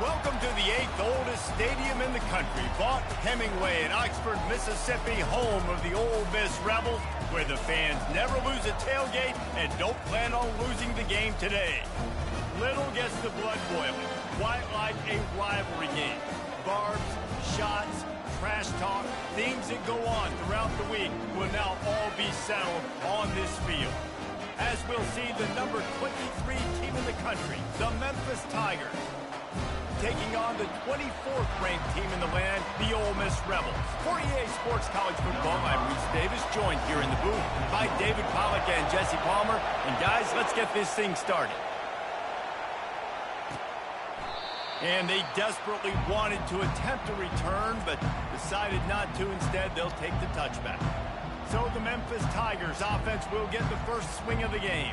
Welcome to the 8th oldest stadium in the country, Vaught Hemingway in Oxford, Mississippi, home of the Ole Miss Rebels, where the fans never lose a tailgate and don't plan on losing the game today. Little gets the blood boiling, quite like a rivalry game. Barbs, shots, trash talk, things that go on throughout the week will now all be settled on this field. As we'll see the number 23 team in the country, the Memphis Tigers, taking on the 24th ranked team in the land, the Ole Miss Rebels. For EA Sports College Football, I'm Reese Davis, joined here in the booth by David Pollack and Jesse Palmer. And guys, let's get this thing started. And they desperately wanted to attempt a return, but decided not to. Instead, they'll take the touchback. So the Memphis Tigers offense will get the first swing of the game.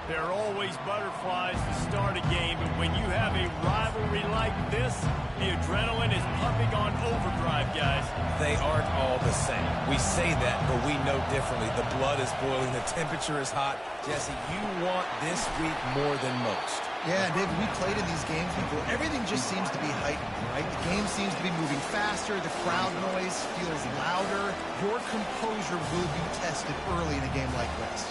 There are always butterflies to start a game, but when you have a rivalry like this, the adrenaline is pumping on overdrive, guys. They aren't all the same. We say that, but we know differently. The blood is boiling, the temperature is hot. Jesse, you want this week more than most. Yeah, David, we played in these games before. Everything just seems to be heightened, right? The game seems to be moving faster. The crowd noise feels louder. Your composure will be tested early in a game like this.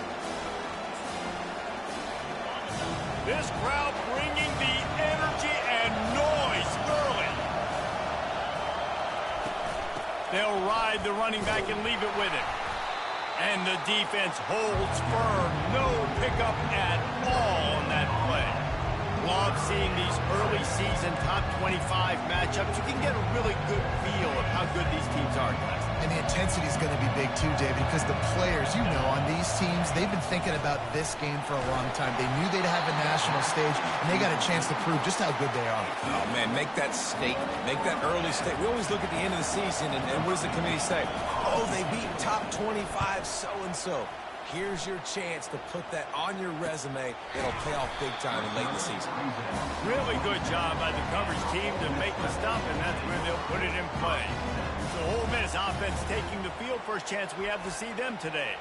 This crowd bringing the energy and noise early. They'll ride the running back and leave it with him. And the defense holds firm. No pickup at all on that play. Love seeing these early season top 25 matchups. You can get a really good feel of how good these teams are, guys. And the intensity is going to be big too, David, because the players, you know, on these teams, they've been thinking about this game for a long time. They knew they'd have a national stage, and they got a chance to prove just how good they are. Oh, man, make that statement. Make that early statement. We always look at the end of the season, and what does the committee say? Oh, they beat top 25 so-and-so. Here's your chance to put that on your resume. It'll pay off big time in late in the season. Really good job by the coverage team to make the stop, and that's where they'll put it in play. So Ole Miss offense taking the field. First chance we have to see them today.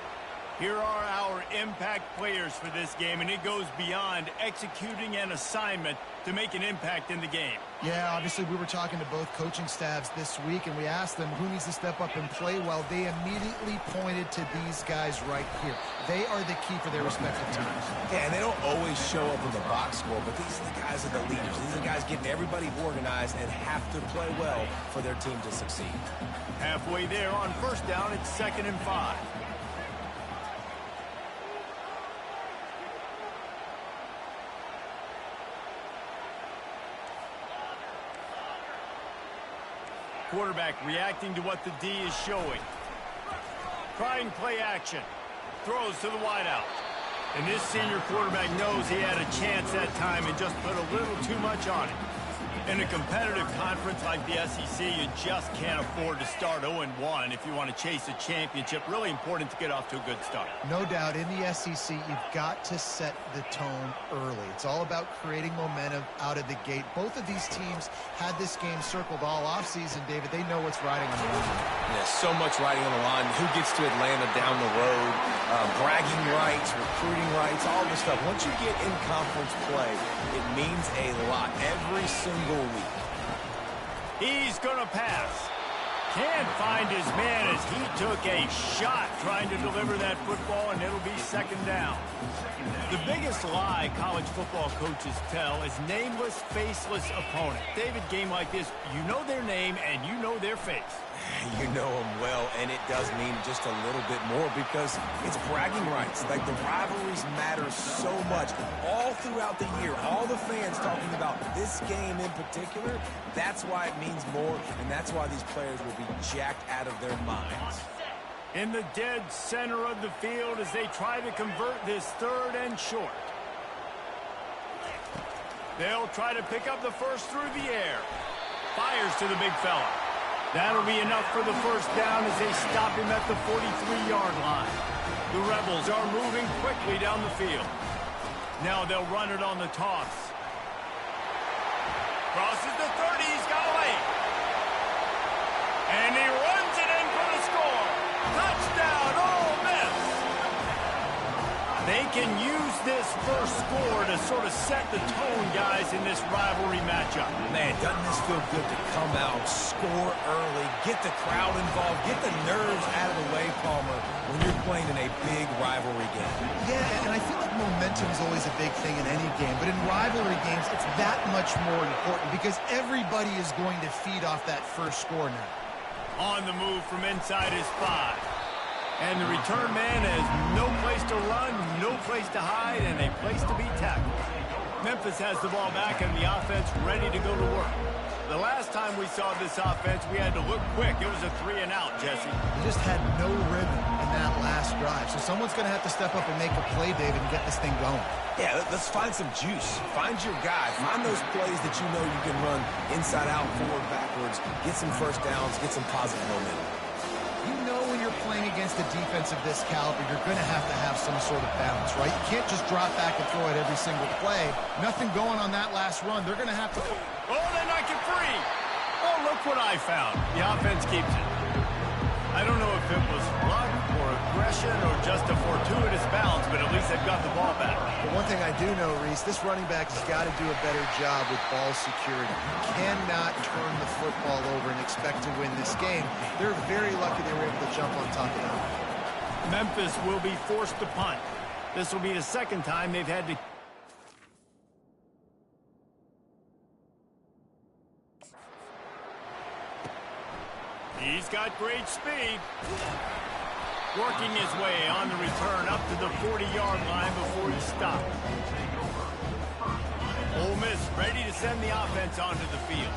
Here are our impact players for this game, and it goes beyond executing an assignment to make an impact in the game. Yeah, obviously we were talking to both coaching staffs this week, and we asked them who needs to step up and play well. They immediately pointed to these guys right here. They are the key for their respective teams. Yeah, and they don't always show up in the box score, but these are the guys that are the leaders. These are the guys getting everybody organized and have to play well for their team to succeed. Halfway there on first down, it's 2nd and 5. Quarterback reacting to what the D is showing. Trying play action. Throws to the wideout. And this senior quarterback knows he had a chance that time and just put a little too much on it. In a competitive conference like the SEC, you just can't afford to start 0-1 if you want to chase a championship. Really important to get off to a good start. No doubt, in the SEC, you've got to set the tone early. It's all about creating momentum out of the gate. Both of these teams had this game circled all offseason, David. They know what's riding on the line. Yeah, so much riding on the line. Who gets to Atlanta down the road? Bragging rights, recruiting rights, all this stuff. Once you get in conference play, it means a lot every single week. He's going to pass. Can't find his man as he took a shot trying to deliver that football, and it'll be 2nd down. The biggest lie college football coaches tell is nameless, faceless opponent. David, game like this, you know their name and you know their face. You know them well, and it does mean just a little bit more because it's bragging rights. Like, the rivalries matter so much all throughout the year. All the fans talking about this game in particular, that's why it means more, and that's why these players will be jacked out of their minds. In the dead center of the field as they try to convert this 3rd and short. They'll try to pick up the first through the air. Fires to the big fella. That'll be enough for the first down as they stop him at the 43-yard line. The Rebels are moving quickly down the field. Now they'll run it on the toss. Crosses the 30, he's got away. And he runs it in for the score. Touchdown, Ole Miss. They can use this first score to sort of set the tone, guys, in this rivalry matchup. Man, doesn't this feel good to come out, score early, get the crowd involved, get the nerves out of the way, Palmer, when you're playing in a big rivalry game. Yeah, and I feel like momentum is always a big thing in any game, but in rivalry games, it's that much more important because everybody is going to feed off that first score now. On the move from inside his 5. And the return man has no place to run, no place to hide, and a place to be tackled. Memphis has the ball back and the offense ready to go to work. The last time we saw this offense, we had to look quick. It was a 3-and-out, Jesse. They just had no rhythm in that last drive. So someone's going to have to step up and make a play, David, and get this thing going. Yeah, let's find some juice. Find your guy. Find those plays that you know you can run inside out, forward, backwards, get some first downs, get some positive momentum. You know when you're playing against a defense of this caliber, you're going to have some sort of balance, right? You can't just drop back and throw it every single play. Nothing going on that last run. They're going to have to... Oh, they knock it free. Oh, look what I found. The offense keeps it. I don't know if it was luck or aggression or just a fortuitous bounce, but at least they've got the ball back. But one thing I do know, Reese, this running back has got to do a better job with ball security. You cannot turn the football over and expect to win this game. They're very lucky they were able to jump on top of that. Memphis will be forced to punt. This will be the second time they've had to... He's got great speed. Working his way on the return up to the 40-yard line before he stopped. Ole Miss ready to send the offense onto the field.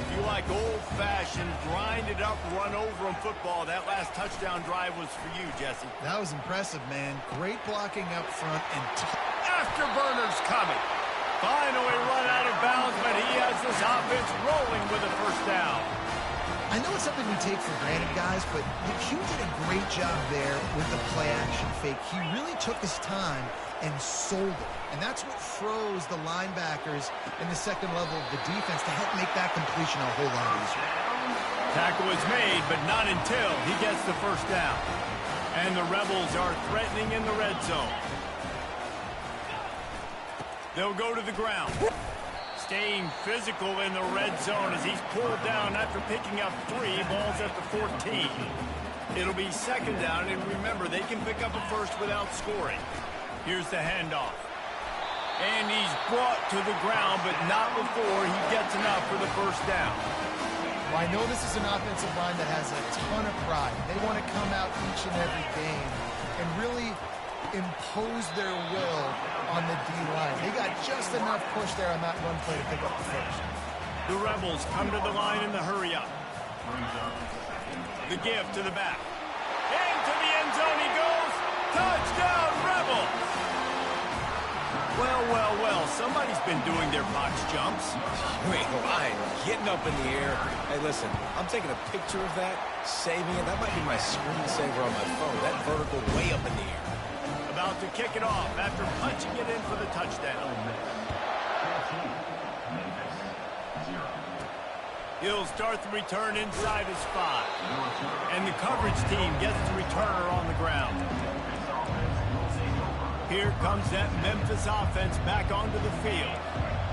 If you like old-fashioned, grind-it-up, run-over-'em football, that last touchdown drive was for you, Jesse. That was impressive, man. Great blocking up front and... Afterburners coming. Finally run out of bounds, but he has this offense rolling with a first down. I know it's something we take for granted, guys, but Hugh did a great job there with the play-action fake. He really took his time and sold it. And that's what froze the linebackers in the second level of the defense to help make that completion a whole lot easier. Tackle is made, but not until he gets the first down. And the Rebels are threatening in the red zone. They'll go to the ground. Staying physical in the red zone as he's pulled down after picking up 3 balls at the 14. It'll be second down, and remember, they can pick up a first without scoring. Here's the handoff. And he's brought to the ground, but not before he gets enough for the first down. Well, I know this is an offensive line that has a ton of pride. They want to come out each and every game and really impose their will on the D-line. They got just enough push there on that run play to pick up the first. The Rebels come to the line in the hurry-up. The give to the back. Into the end zone he goes. Touchdown, Rebels! Well, well, well. Somebody's been doing their box jumps. You ain't lying. Getting up in the air. Hey, listen, I'm taking a picture of that, saving it. That might be my screensaver on my phone. That vertical way up in the air. About to kick it off after punching it in for the touchdown. He'll start the return inside his 5. And the coverage team gets the returner on the ground. Here comes that Memphis offense back onto the field.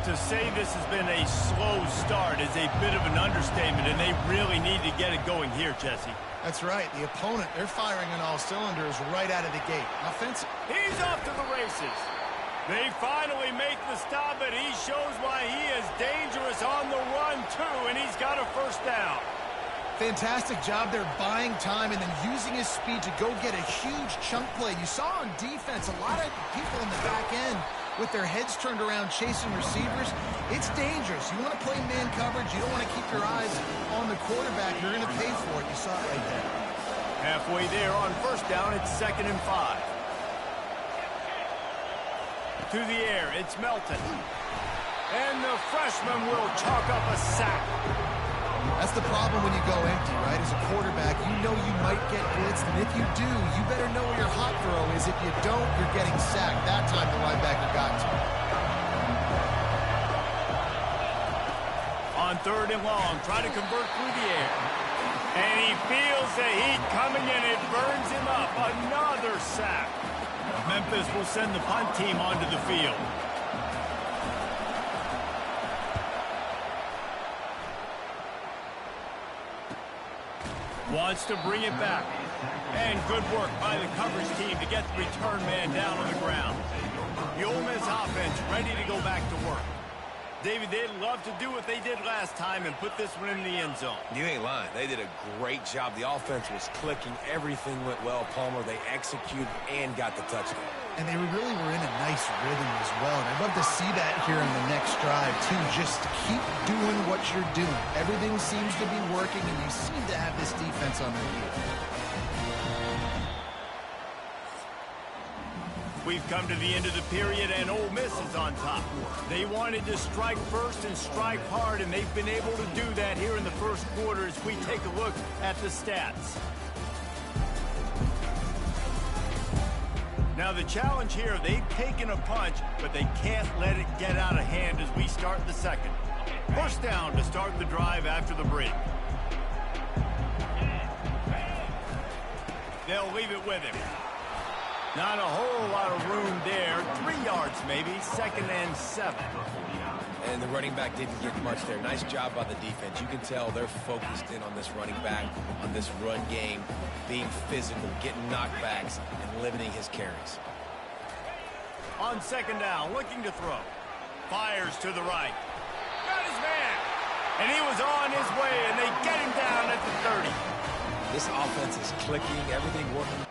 To say this has been a slow start is a bit of an understatement, and they really need to get it going here, Jesse. That's right. The opponent, they're firing on all cylinders right out of the gate. Offensive. He's off to the races. They finally make the stop, but he shows why he is dangerous on the run, too, and he's got a first down. Fantastic job there buying time and then using his speed to go get a huge chunk play. You saw on defense a lot of people in the back end with their heads turned around chasing receivers. It's dangerous. You want to play man coverage. You don't want to keep your eyes on the quarterback. You're going to pay for it. You saw it right there. Halfway there on first down, it's 2nd and 5. To the air, it's Melton. And the freshman will chalk up a sack. That's the problem when you go empty, right? As a quarterback, you know you might get blitzed, and if you do, you better know where your hot throw is. If you don't, you're getting sacked. That time the linebacker got to. On 3rd and long, try to convert through the air. And he feels the heat coming in. It burns him up. Another sack. Memphis will send the punt team onto the field. Wants to bring it back. And good work by the coverage team to get the return man down on the ground. The Ole Miss offense ready to go back to work. David, they'd love to do what they did last time and put this one in the end zone. You ain't lying. They did a great job. The offense was clicking. Everything went well, Palmer. They executed and got the touchdown. And they really were in a nice rhythm as well. And I'd love to see that here in the next drive, too. Just keep doing what you're doing. Everything seems to be working, and you seem to have this defense on their heels. We've come to the end of the period, and Ole Miss is on top. They wanted to strike first and strike hard, and they've been able to do that here in the first quarter as we take a look at the stats. Now, the challenge here, they've taken a punch, but they can't let it get out of hand as we start the second. First down to start the drive after the break. They'll leave it with him. Not a whole lot of room there. 3 yards maybe, 2nd and 7. And the running back didn't get much there. Nice job by the defense. You can tell they're focused in on this running back, on this run game, being physical, getting knockbacks, and limiting his carries. On 2nd down, looking to throw. Fires to the right. Got his man. And he was on his way, and they get him down at the 30. This offense is clicking, everything working.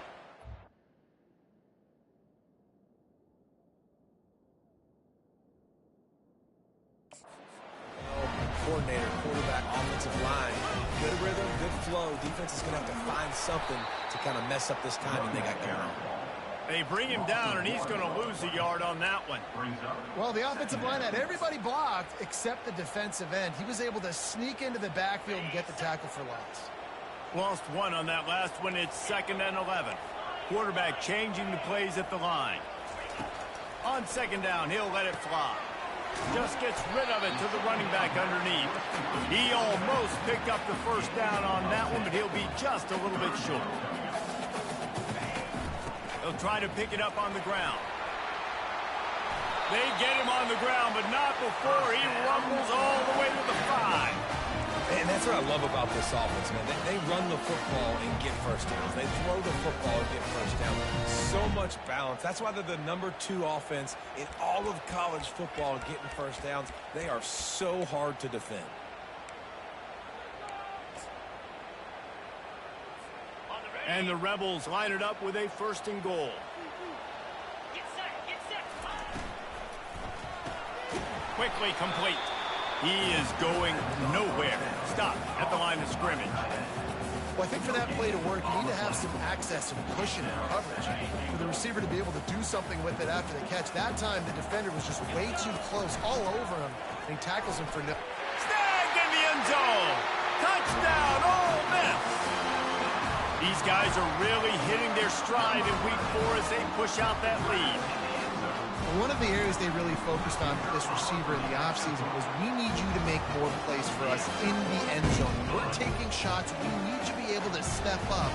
Coordinator, quarterback, offensive line. Good rhythm, good flow. Defense is going to have to find something to kind of mess up this timing they got going on. They bring him down, and he's going to lose a yard on that one. Well, the offensive line had everybody blocked except the defensive end. He was able to sneak into the backfield and get the tackle for loss. Lost one on that last one. It's 2nd and 11. Quarterback changing the plays at the line. On 2nd down, he'll let it fly. Just gets rid of it to the running back underneath. He almost picked up the first down on that one, but he'll be just a little bit short. They'll try to pick it up on the ground. They get him on the ground, but not before he rumbles all the way to the 5. And that's what I love about this offense, man. They run the football and get first downs. They throw the football and get first down. So much balance. That's why they're the #2 offense in all of college football getting first downs. They are so hard to defend. And the Rebels line it up with a 1st and goal. Quickly complete. He is going nowhere. Stop at the line of scrimmage. Well, I think for that play to work, you need to have some access, some cushion and coverage. For the receiver to be able to do something with it after the catch. That time, the defender was just way too close, all over him, and he tackles him for no... Snagged in the end zone. Touchdown, Ole Miss. These guys are really hitting their stride in week 4 as they push out that lead. One of the areas they really focused on for this receiver in the offseason was we need you to make more plays for us in the end zone. When we're taking shots, we need you to be able to step up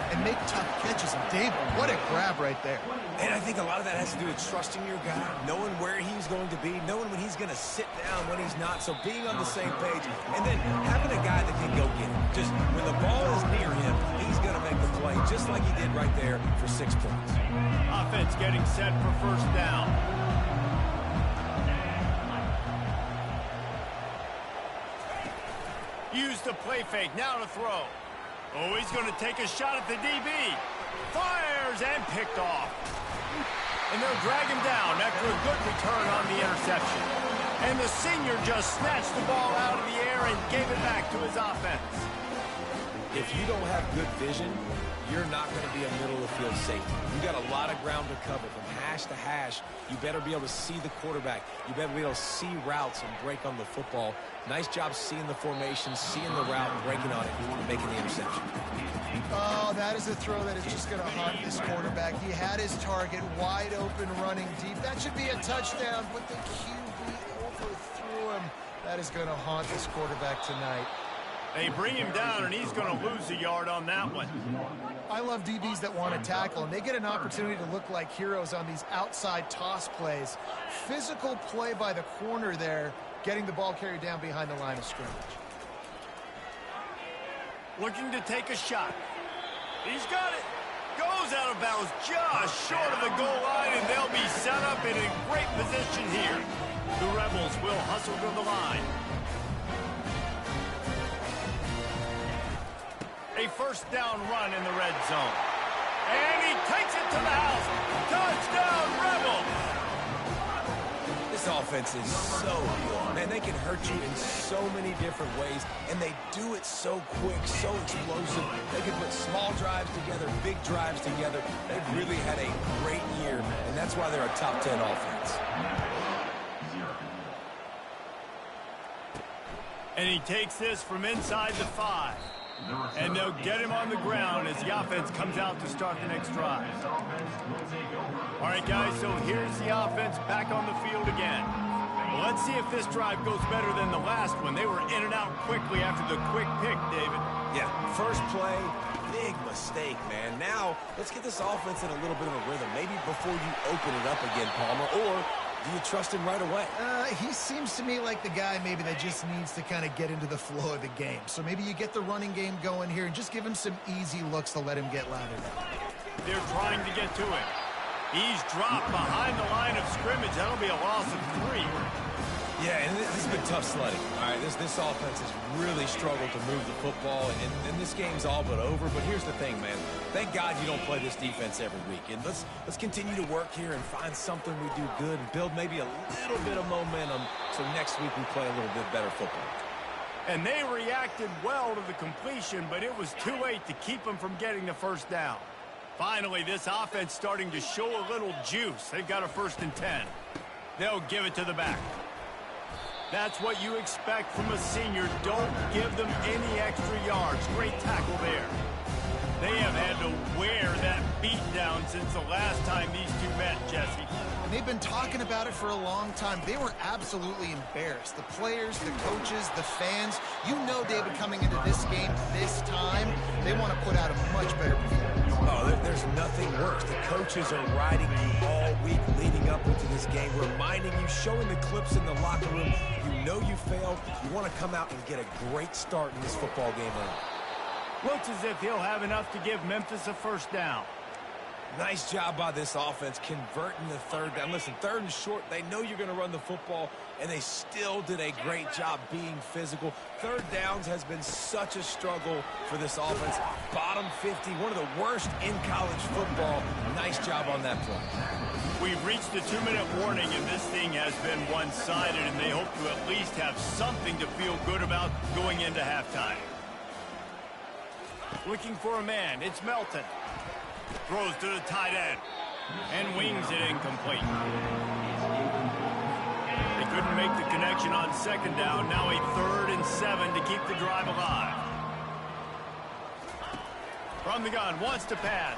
and make tough catches. And Dave, what a grab right there. And I think a lot of that has to do with trusting your guy, knowing where he's going to be, knowing when he's going to sit down, when he's not. So being on the same page, and then having a guy that can go get it. Just when the ball is near him, he's going to make the play, just like he did right there for 6 points. Offense getting set for 1st down. Use the play fake, now to throw. Oh, he's going to take a shot at the DB. Fires and picked off. And they'll drag him down after a good return on the interception. And the senior just snatched the ball out of the air and gave it back to his offense. If you don't have good vision, you're not going to be a middle-of-field safety. You got a lot of ground to cover from hash to hash. You better be able to see the quarterback. You better be able to see routes and break on the football. Nice job seeing the formation, seeing the route, and breaking on it, and making the interception. Oh, that is a throw that is just going to haunt this quarterback. He had his target wide open, running deep. That should be a touchdown, but the QB overthrew him. That is going to haunt this quarterback tonight. They bring him down, and he's going to lose a yard on that one. I love DBs that want to tackle, and they get an opportunity to look like heroes on these outside toss plays. Physical play by the corner there, getting the ball carried down behind the line of scrimmage. Looking to take a shot. He's got it. Goes out of bounds just short of the goal line, and they'll be set up in a great position here. The Rebels will hustle to the line. A first down run in the red zone. And he takes it to the house. Touchdown, Rebels! This offense is so good. Man, they can hurt you in so many different ways, and they do it so quick, so explosive. They can put small drives together, big drives together. They've really had a great year, and that's why they're a top 10 offense. And he takes this from inside the 5. And they'll get him on the ground as the offense comes out to start the next drive. All right, guys, so here's the offense back on the field again. Well, let's see if this drive goes better than the last one. They were in and out quickly after the quick pick, David. Yeah, first play, big mistake, man. Now, let's get this offense in a little bit of a rhythm. Maybe before you open it up again, Palmer, or do you trust him right away? He seems to me like the guy maybe that just needs to kind of get into the flow of the game. So maybe you get the running game going here and just give him some easy looks to let him get lathered up. They're trying to get to it. He's dropped behind the line of scrimmage. That'll be a loss of 3. Yeah, and this has been tough sledding. All right, this offense has really struggled to move the football, and this game's all but over. But here's the thing, man. Thank God you don't play this defense every week. And let's continue to work here and find something we do good and build maybe a little bit of momentum so next week we play a little bit better football. And they reacted well to the completion, but it was too late to keep them from getting the first down. Finally, this offense starting to show a little juice. They've got a 1st and 10. They'll give it to the back. That's what you expect from a senior. Don't give them any extra yards. Great tackle there. They have had to wear that beat down since the last time these two met, Jesse. They've been talking about it for a long time. They were absolutely embarrassed. The players, the coaches, the fans. You know, David, coming into this game this time, they want to put out a much better performance. Oh, there's nothing worse. The coaches are riding you all week leading up into this game, reminding you, showing the clips in the locker room. You know you failed. You want to come out and get a great start in this football game early. Looks as if he'll have enough to give Memphis a 1st down. Nice job by this offense converting the 3rd down. Listen, 3rd and short, they know you're going to run the football, and they still did a great job being physical. 3rd downs has been such a struggle for this offense. Bottom 50, one of the worst in college football. Nice job on that play. We've reached the 2-minute warning, and this thing has been one-sided, and they hope to at least have something to feel good about going into halftime. Looking for a man, it's Melton. Throws to the tight end and wings it incomplete. They couldn't make the connection on 2nd down. Now a 3rd and 7 to keep the drive alive. From the gun, wants to pass.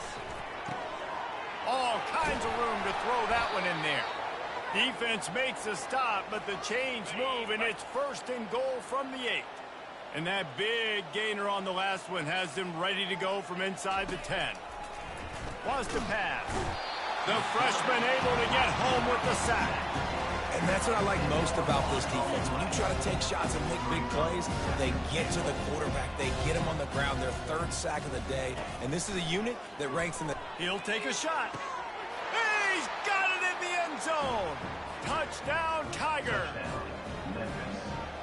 All kinds of room to throw that one in there. Defense makes a stop, but the chains move, and it's 1st and goal from the 8. And that big gainer on the last one has them ready to go from inside the 10. Wants to pass. The freshman able to get home with the sack. And that's what I like most about this defense. When you try to take shots and make big plays, they get to the quarterback. They get him on the ground. Their 3rd sack of the day. And this is a unit that ranks in the... He'll take a shot. He's got it in the end zone. Touchdown, Tiger.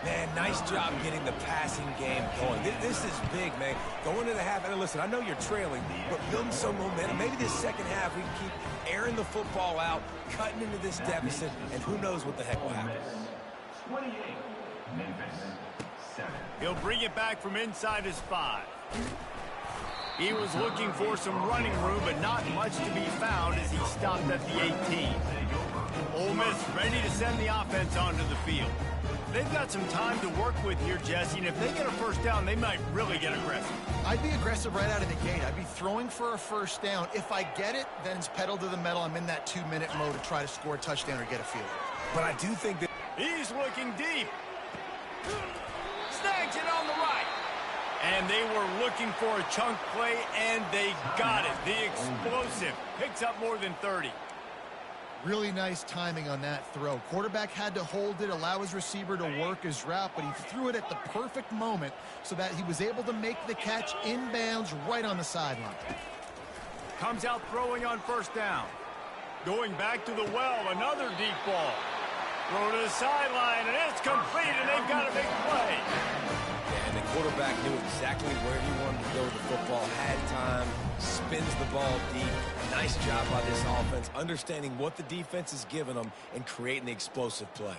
Man, nice job getting the passing game going. This is big, man. Going into the half, and listen, I know you're trailing, but building some momentum. Maybe this 2nd half we can keep airing the football out, cutting into this deficit, and who knows what the heck will happen. 28, Memphis, 7. He'll bring it back from inside his 5. He was looking for some running room, but not much to be found as he stopped at the 18. Ole Miss ready to send the offense onto the field. They've got some time to work with here, Jesse, and if they get a 1st down, they might really get aggressive. I'd be aggressive right out of the gate. I'd be throwing for a 1st down. If I get it, then it's pedal to the metal. I'm in that 2-minute mode to try to score a touchdown or get a field. But I do think that... He's looking deep. Snags it on the right. And they were looking for a chunk play, and they got it. The explosive picks up more than 30. Really nice timing on that throw. Quarterback had to hold it, allow his receiver to work his route, but he threw it at the perfect moment so that he was able to make the catch inbounds right on the sideline. Comes out throwing on first down. Going back to the well, another deep ball. Throw to the sideline, and it's complete, and they've got a big play. And the quarterback knew exactly where he wanted to go with the football, had time, spins the ball deep. Nice job by this offense, understanding what the defense is giving them and creating the explosive play.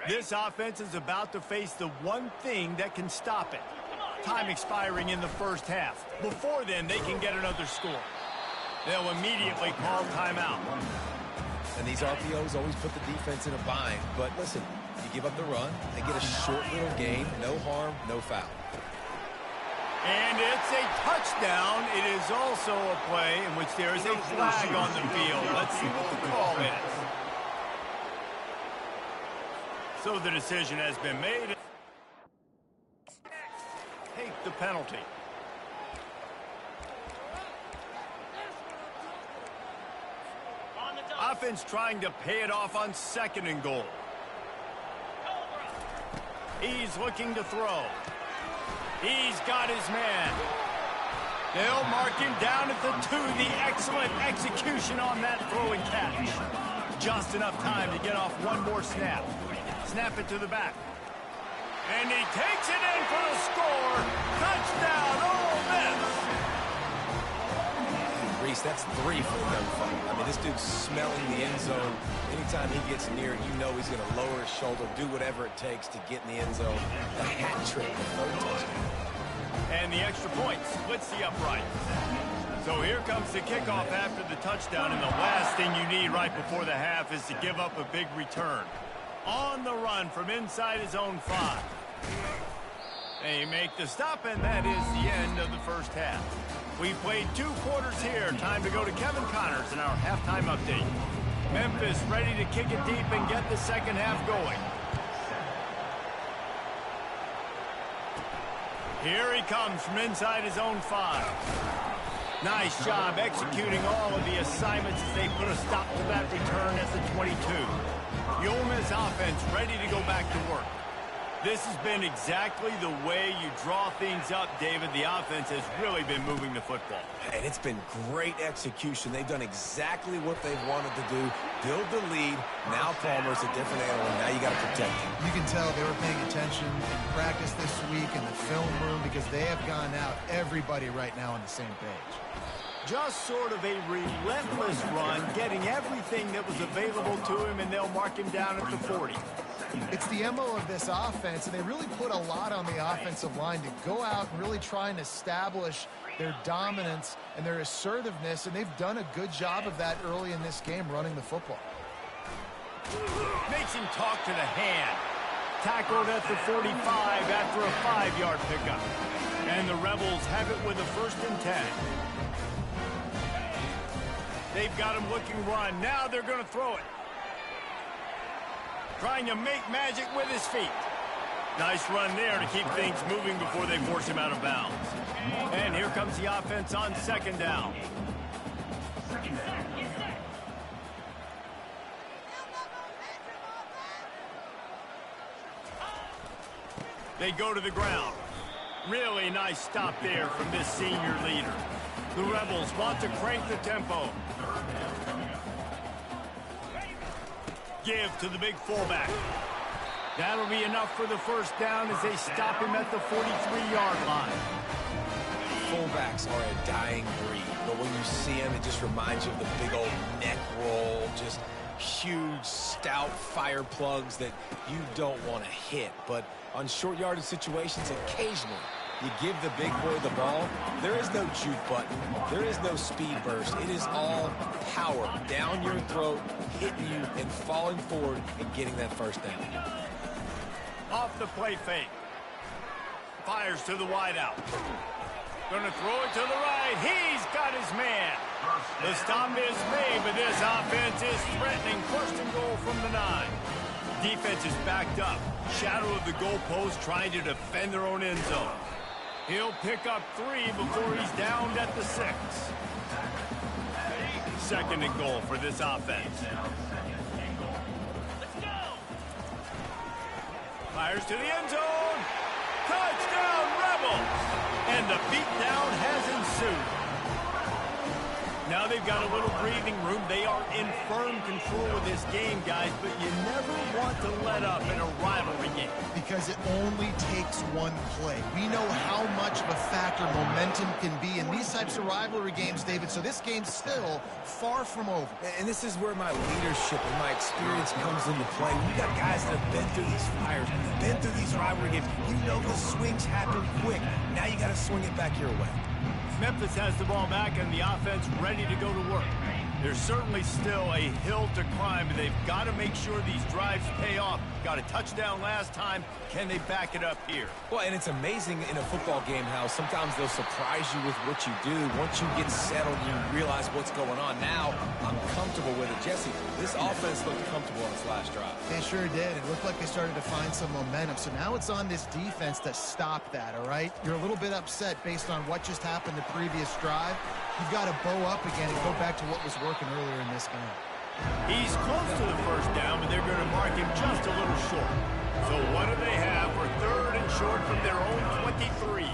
This offense is about to face the one thing that can stop it. Time expiring in the first half. Before then, they can get another score. They'll immediately call timeout. And these RPOs always put the defense in a bind. But listen, you give up the run, they get a short little gain, no harm, no foul. And it's a touchdown. It is also a play in which there is a flag on the field. Let's see what the call is. So the decision has been made. Take the penalty. Offense trying to pay it off on 2nd and goal. He's looking to throw. He's got his man. They'll mark him down at the 2. The excellent execution on that throw and catch. Just enough time to get off one more snap. Snap it to the back. And he takes it in for the score. Touchdown, Ole Miss. Reese, that's 3 for the gunfight. I mean, this dude's smelling the end zone. Anytime he gets near it, you know he's going to lower his shoulder, do whatever it takes to get in the end zone. The hat trick, the 3rd touchdown. And the extra point splits the upright. So here comes the kickoff after the touchdown, and the last thing you need right before the half is to give up a big return. On the run from inside his own 5. They make the stop, and that is the end of the first half. We played 2 quarters here. Time to go to Kevin Connors in our halftime update. Memphis ready to kick it deep and get the second half going. Here he comes from inside his own 5. Nice job executing all of the assignments as they put a stop to that return at the 22. The Ole Miss offense ready to go back to work. This has been exactly the way you draw things up, David. The offense has really been moving the football. And it's been great execution. They've done exactly what they've wanted to do. Build the lead. Now Palmer's a different animal. Now you got to protect him. You can tell they were paying attention in practice this week in the film room because they have gone out everybody right now on the same page. Just sort of a relentless run, getting everything that was available to him, and they'll mark him down at the 40. It's the MO of this offense, and they really put a lot on the offensive line to go out and really try and establish their dominance and their assertiveness, and they've done a good job of that early in this game running the football. Makes him talk to the hand. Tackled at the 45 after a 5-yard pickup. And the Rebels have it with a 1st and 10. They've got him looking run. Now they're going to throw it. Trying to make magic with his feet. Nice run there to keep things moving before they force him out of bounds. And here comes the offense on 2nd down. They go to the ground. Really nice stop there from this senior leader. The Rebels want to crank the tempo. Give to the big fullback. That'll be enough for the 1st down as they stop him at the 43-yard line. Fullbacks are a dying breed, but when you see them, it just reminds you of the big old neck roll, just huge, stout fire plugs that you don't want to hit. But on short yardage situations, occasionally, you give the big boy the ball, there is no juke button, there is no speed burst. It is all power down your throat, hitting you and falling forward and getting that 1st down. Off the play fake. Fires to the wideout. Gonna throw it to the right. He's got his man. The stop is made, but this offense is threatening. 1st and goal from the 9. Defense is backed up. Shadow of the goalpost trying to defend their own end zone. He'll pick up 3 before he's downed at the 6. 2nd and goal for this offense. Fires to the end zone. Touchdown, Rebels! And the beatdown has ensued. Now they've got a little breathing room. They are in firm control of this game, guys, but you never want to let up in a rivalry game. Because it only takes one play. We know how much of a factor momentum can be in these types of rivalry games, David, so this game's still far from over. And this is where my leadership and my experience comes into play. You got guys that have been through these fires, been through these rivalry games. You know the swings happen quick. Now you got to swing it back your way. Memphis has the ball back and the offense ready to go to work. There's certainly still a hill to climb, but they've got to make sure these drives pay off. Got a touchdown last time. Can they back it up here? Well, and it's amazing in a football game how sometimes they'll surprise you with what you do. Once you get settled, you realize what's going on. Now, I'm comfortable with it. Jesse, this offense looked comfortable on its last drive. They sure did. It looked like they started to find some momentum. So now it's on this defense to stop that, all right? You're a little bit upset based on what just happened the previous drive. You've got to bow up again and go back to what was working earlier in this game. He's close to the first down, but they're going to mark him just a little short. So what do they have for 3rd and short from their own 23?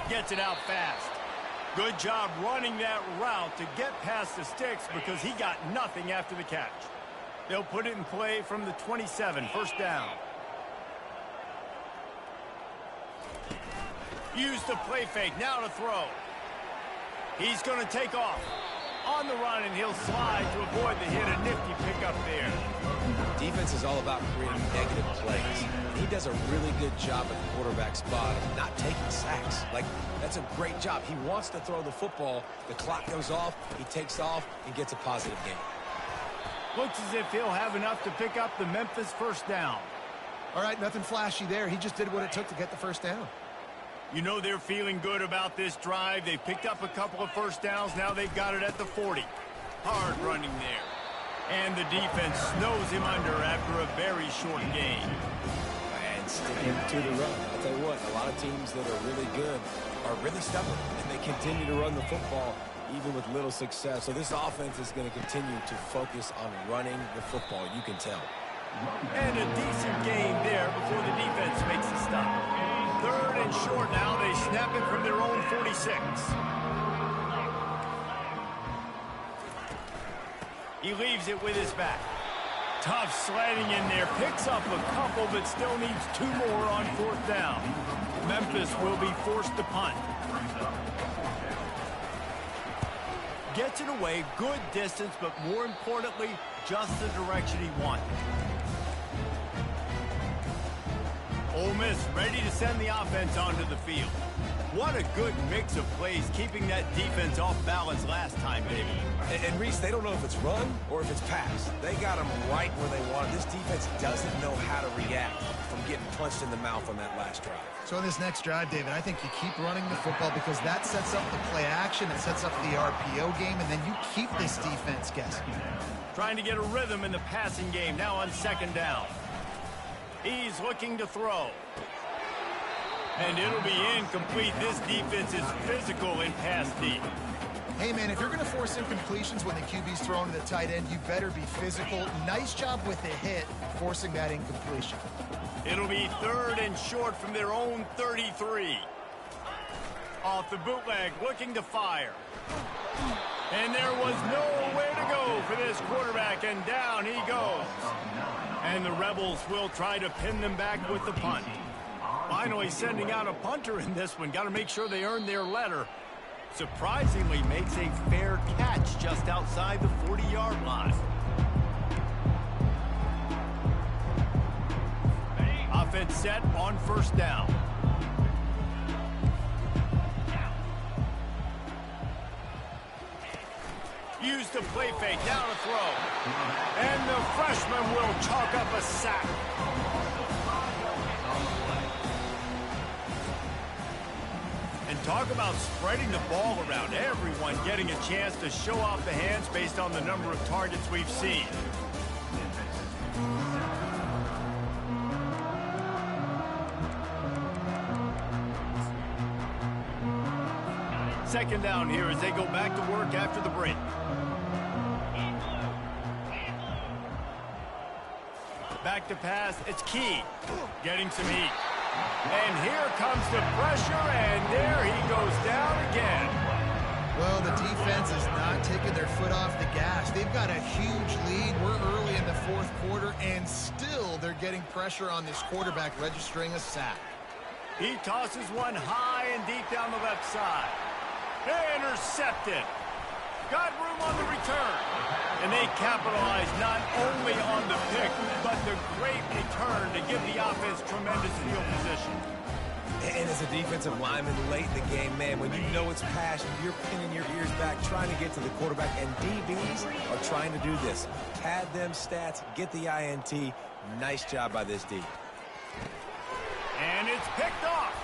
Gets it out fast. Good job running that route to get past the sticks because he got nothing after the catch. They'll put it in play from the 27, 1st down. Use the play fake, now to throw. He's going to take off. On the run, and he'll slide to avoid the hit. A nifty pickup there. Defense is all about creating negative plays. He does a really good job at the quarterback spot of not taking sacks. Like, that's a great job. He wants to throw the football. The clock goes off. He takes off and gets a positive gain. Looks as if he'll have enough to pick up the Memphis 1st down. All right, nothing flashy there. He just did what it took to get the 1st down. You know they're feeling good about this drive. They picked up a couple of 1st downs. Now they've got it at the 40. Hard running there. And the defense snows him under after a very short game. And sticking to the run. I'll tell you what, a lot of teams that are really good are really stubborn, and they continue to run the football even with little success. So this offense is going to continue to focus on running the football. You can tell. And a decent game there before the defense makes a stop. 3rd and short now. They snap it from their own 46. He leaves it with his back. Tough sliding in there. Picks up a couple, but still needs 2 more on 4th down. Memphis will be forced to punt. Gets it away. Good distance, but more importantly, just the direction he wanted. Ole Miss ready to send the offense onto the field. What a good mix of plays, keeping that defense off balance last time, David. And Reese, they don't know if it's run or if it's pass. They got them right where they want it. This defense doesn't know how to react from getting punched in the mouth on that last drive. So on this next drive, David, I think you keep running the football because that sets up the play action, it sets up the RPO game, and then you keep this defense guessing. Trying to get a rhythm in the passing game, now on 2nd down. He's looking to throw. And it'll be incomplete. This defense is physical in pass deep. Hey, man, if you're going to force incompletions when the QB's thrown to the tight end, you better be physical. Nice job with the hit, forcing that incompletion. It'll be 3rd and short from their own 33. Off the bootleg, looking to fire. And there was nowhere to go for this quarterback, and down he goes. And the Rebels will try to pin them back with the punt. Finally sending out a punter in this one. Got to make sure they earn their letter. Surprisingly makes a fair catch just outside the 40-yard line. Offense set on 1st down. Use the play fake, down to throw. And the freshman will chalk up a sack. And talk about spreading the ball around. Everyone getting a chance to show off the hands based on the number of targets we've seen. Second down here as they go back to work after the break. Back to pass. It's Key. Getting some heat. And here comes the pressure, and there he goes down again. Well, the defense is not taking their foot off the gas. They've got a huge lead. We're early in the fourth quarter, and still they're getting pressure on this quarterback, registering a sack. He tosses one high and deep down the left side. Intercepted. Got room on the return. And they capitalize not only on the pick, but the great return to give the offense tremendous field position. And as a defensive lineman late in the game, man, when you know it's passion, you're pinning your ears back, trying to get to the quarterback, and DBs are trying to do this. Pad them stats, get the INT. Nice job by this D. And it's picked off.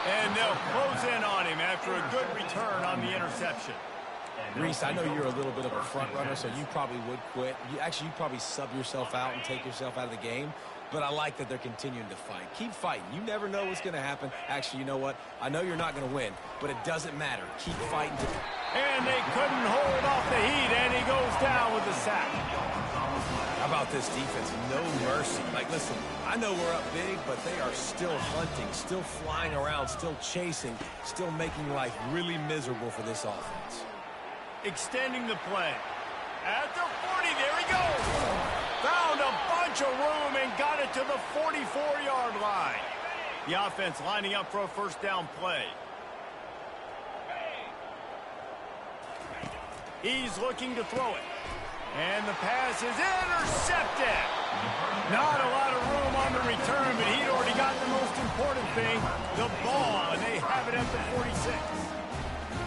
And they'll close in on him after a good return on the interception. Reese, I know you're a little bit of a front runner, so you probably would quit. You'd probably sub yourself out and take yourself out of the game. But I like that they're continuing to fight. Keep fighting. You never know what's going to happen. Actually, you know what? I know you're not going to win, but it doesn't matter. Keep fighting. And they couldn't hold off the heat, and he goes down with a sack. How about this defense? No mercy. Like, listen, I know we're up big, but they are still hunting, still flying around, still chasing, still making life really miserable for this offense. Extending the play. At the 40, there he goes. Found a bunch of room and got it to the 44-yard line. The offense lining up for a first down play. He's looking to throw it. And the pass is intercepted. Not a lot of room on the return, but he'd already got the most important thing, the ball, and they have it at the 46.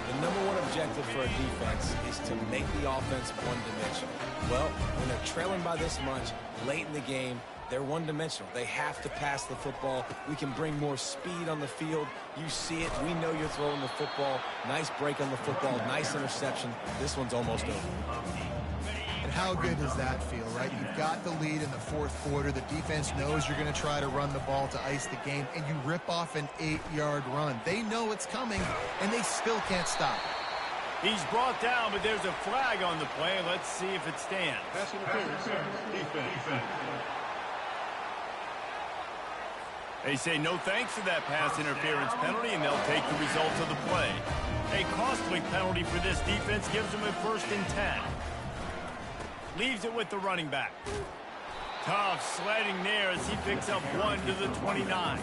The number one objective for a defense is to make the offense one-dimensional. Well, when they're trailing by this much, late in the game, they're one-dimensional. They have to pass the football. We can bring more speed on the field. You see it. We know you're throwing the football. Nice break on the football. Nice interception. This one's almost over. And how good does that feel, right? You've got the lead in the fourth quarter. The defense knows you're going to try to run the ball to ice the game, and you rip off an 8-yard run. They know it's coming, and they still can't stop it. He's brought down, but there's a flag on the play. Let's see if it stands. Pass interference. Defense. They say no thanks to that pass interference penalty, and they'll take the results of the play. A costly penalty for this defense gives them a 1st and 10. Leaves it with the running back. Tough sledding there as he picks up 1 to the 29.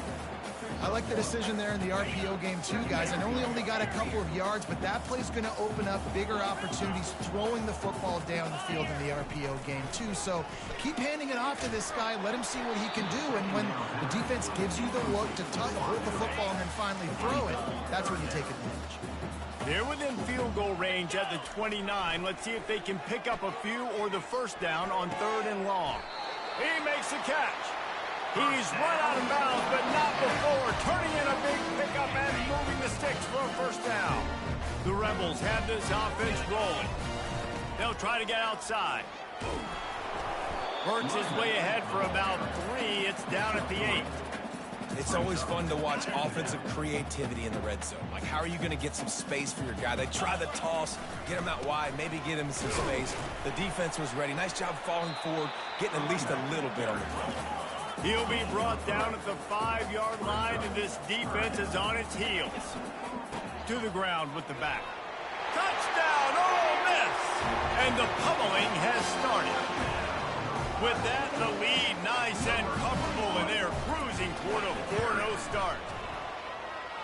I like the decision there in the RPO game too, guys. I know he only got a couple of yards, but that play's going to open up bigger opportunities throwing the football down the field in the RPO game too. So keep handing it off to this guy. Let him see what he can do. And when the defense gives you the look to hold the football and then finally throw it, that's when you take advantage. They're within field goal range at the 29. Let's see if they can pick up a few or the first down on 3rd and long. He makes the catch. He's run out of bounds, but not before turning in a big pickup and moving the sticks for a first down. The Rebels have this offense rolling. They'll try to get outside. Works his way ahead for about 3. It's down at the 8. It's always fun to watch offensive creativity in the red zone. Like, how are you going to get some space for your guy? They try the toss, get him out wide, maybe get him some space. The defense was ready. Nice job falling forward, getting at least a little bit on the play. He'll be brought down at the 5-yard line, and this defense is on its heels. To the ground with the back. Touchdown, Ole Miss! And the pummeling has started. With that, the lead nice and comfortable, and they're cruising toward a 4-0 start.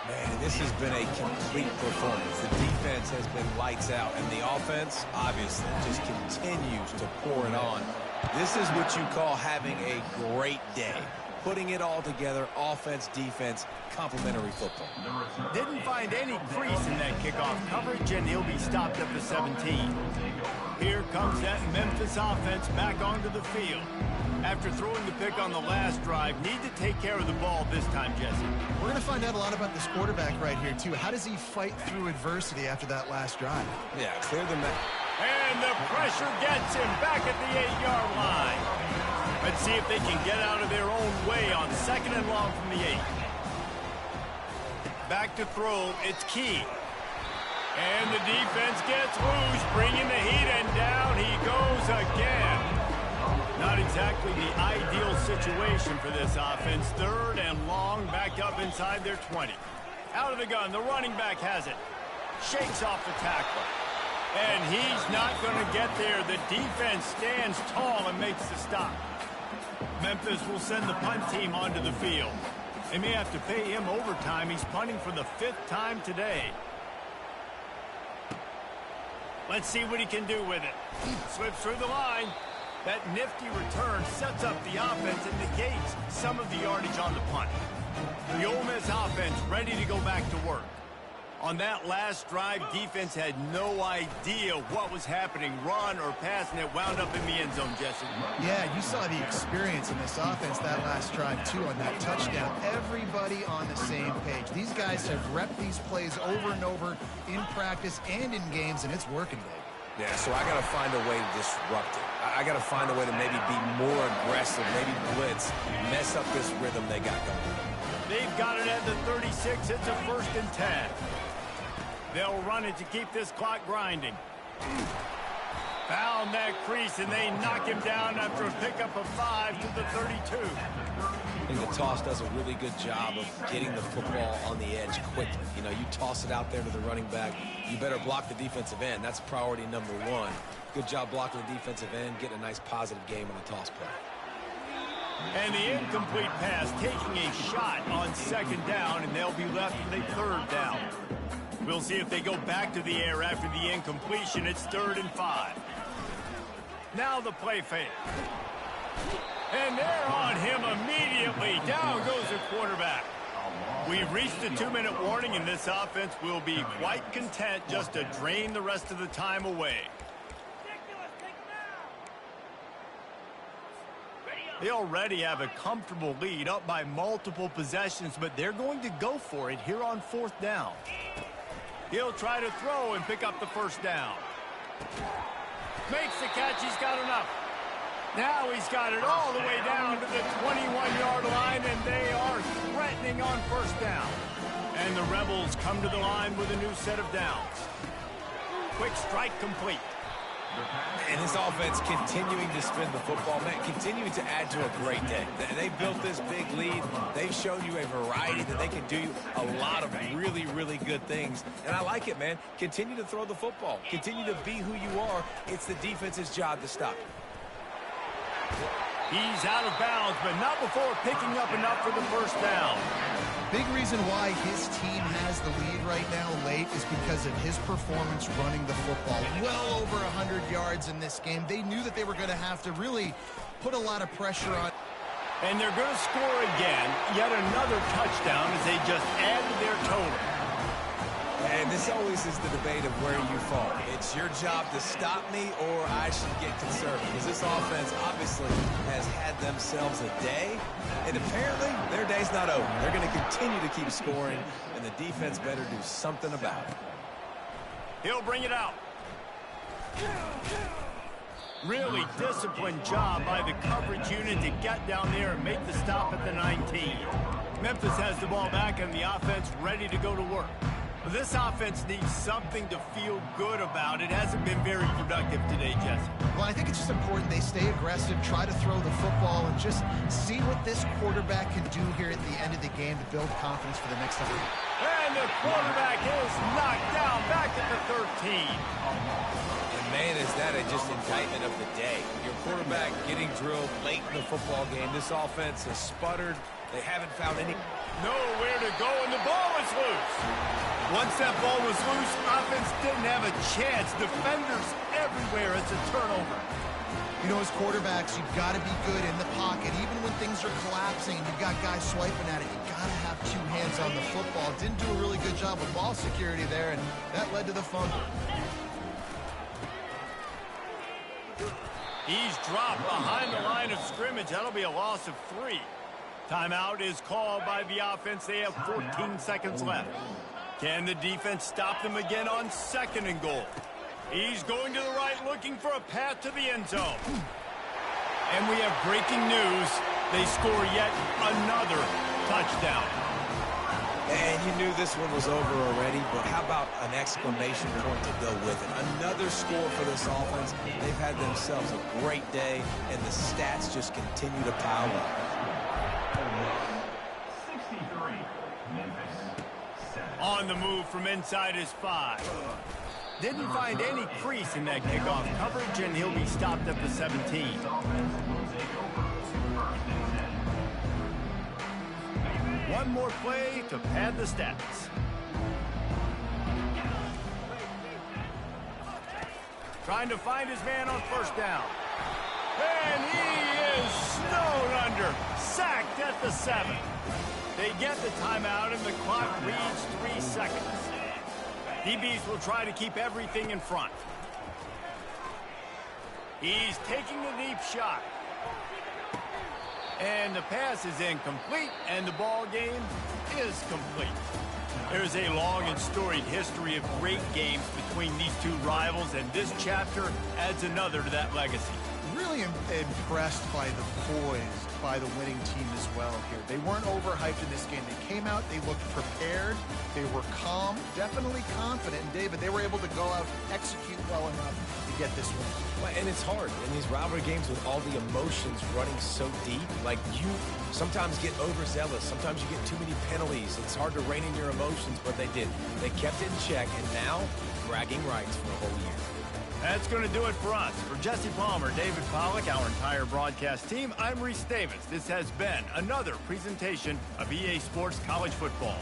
Man, this has been a complete performance. The defense has been lights out, and the offense, obviously, just continues to pour it on. This is what you call having a great day. Putting it all together, offense, defense, complementary football. Didn't find any crease in that kickoff coverage, and he'll be stopped at the 17. Here comes that Memphis offense back onto the field. After throwing the pick on the last drive, need to take care of the ball this time, Jesse. We're going to find out a lot about this quarterback right here, too. How does he fight through adversity after that last drive? Yeah, clear the net. And the pressure gets him back at the 8-yard line. Let's see if they can get out of their own way on 2nd and long from the 8. back to throw. It's key. And the defense gets loose, bringing the heat, and down he goes again. Not exactly the ideal situation for this offense. 3rd and long, back up inside their 20. Out of the gun, the running back has it. Shakes off the tackle. And he's not going to get there. The defense stands tall and makes the stop. Memphis will send the punt team onto the field. They may have to pay him overtime. He's punting for the 5th time today. Let's see what he can do with it. Slips through the line. That nifty return sets up the offense and negates some of the yardage on the punt. The Ole Miss offense ready to go back to work. On that last drive, defense had no idea what was happening, run or pass, and it wound up in the end zone, Jesse. Yeah, you saw the experience in this offense that last drive, too, on that touchdown. Everybody on the same page. These guys have repped these plays over and over in practice and in games, and it's working, baby. Yeah, so I got to find a way to disrupt it. I got to find a way to maybe be more aggressive, maybe blitz, mess up this rhythm they got going. They've got it at the 36. It's a 1st and 10. They'll run it to keep this clock grinding. Found that crease, and they knock him down after a pickup of 5 to the 32. I think the toss does a really good job of getting the football on the edge quickly. You know, you toss it out there to the running back, you better block the defensive end. That's priority number 1. Good job blocking the defensive end, getting a nice positive game on the toss play. And the incomplete pass taking a shot on 2nd down, and they'll be left with a 3rd down. We'll see if they go back to the air after the incompletion. It's 3rd and 5. Now the play fake. And they're on him immediately. Down goes the quarterback. We've reached the 2-minute warning, and this offense will be quite content just to drain the rest of the time away. They already have a comfortable lead, up by multiple possessions, but they're going to go for it here on 4th down. He'll try to throw and pick up the 1st down. Makes the catch. He's got enough. Now he's got it all the way down to the 21-yard line, and they are threatening on 1st down. And the Rebels come to the line with a new set of downs. Quick strike complete. And this offense continuing to spin the football, man, continuing to add to a great day. They built this big lead. They've shown you a variety that they can do a lot of really, really good things. And I like it, man. Continue to throw the football. Continue to be who you are. It's the defense's job to stop you. He's out of bounds, but not before picking up enough for the 1st down. Big reason why his team has the lead right now late is because of his performance running the football. Well over 100 yards in this game. They knew that they were going to have to really put a lot of pressure on. And they're going to score again. Yet another touchdown as they just add to their total. And this always is the debate of where you fall. It's your job to stop me, or I should get conservative. Because this offense obviously has had themselves a day, and apparently their day's not over. They're going to continue to keep scoring, and the defense better do something about it. He'll bring it out. Really disciplined job by the coverage unit to get down there and make the stop at the 19. Memphis has the ball back, and the offense ready to go to work. This offense needs something to feel good about. It hasn't been very productive today, Jesse. Well, I think it's just important they stay aggressive, try to throw the football, and just see what this quarterback can do here at the end of the game to build confidence for the next time. And the quarterback is knocked down back at the 13. And man, is that just indictment of the day. Your quarterback getting drilled late in the football game. This offense has sputtered. They haven't found any. Nowhere to go, and the ball is loose. Once that ball was loose, offense didn't have a chance. Defenders everywhere. It's a turnover. You know, as quarterbacks, you've got to be good in the pocket. Even when things are collapsing and you've got guys swiping at it, you've got to have 2 hands on the football. Didn't do a really good job of ball security there, and that led to the fumble. He's dropped behind the line of scrimmage. That'll be a loss of 3. Timeout is called by the offense. They have 14 seconds left. Can the defense stop them again on 2nd and goal? He's going to the right, looking for a path to the end zone. And we have breaking news. They score yet another touchdown. And you knew this one was over already, but how about an exclamation point to go with it? Another score for this offense. They've had themselves a great day, and the stats just continue to pile up. 63, Memphis, 7. On the move from inside his 5. Didn't find any crease in that kickoff coverage, and he'll be stopped at the 17. One more play to pad the stats. Trying to find his man on first down. And he is snowed under. Sacked at the 7. They get the timeout, and the clock reads 3 seconds. DBs will try to keep everything in front. He's taking a deep shot. And the pass is incomplete, and the ball game is complete. There's a long and storied history of great games between these two rivals, and this chapter adds another to that legacy. Really impressed by the poise by the winning team as well here. They weren't overhyped in this game. They came out, they looked prepared, they were calm, definitely confident. And David, they were able to go out and execute well enough to get this win. Well, and it's hard in these rivalry games with all the emotions running so deep. Like, you sometimes get overzealous. Sometimes you get too many penalties. It's hard to rein in your emotions, but they did. They kept it in check, and now bragging rights for a whole year. That's going to do it for us. For Jesse Palmer, David Pollack, our entire broadcast team, I'm Reese Davis. This has been another presentation of EA Sports College Football.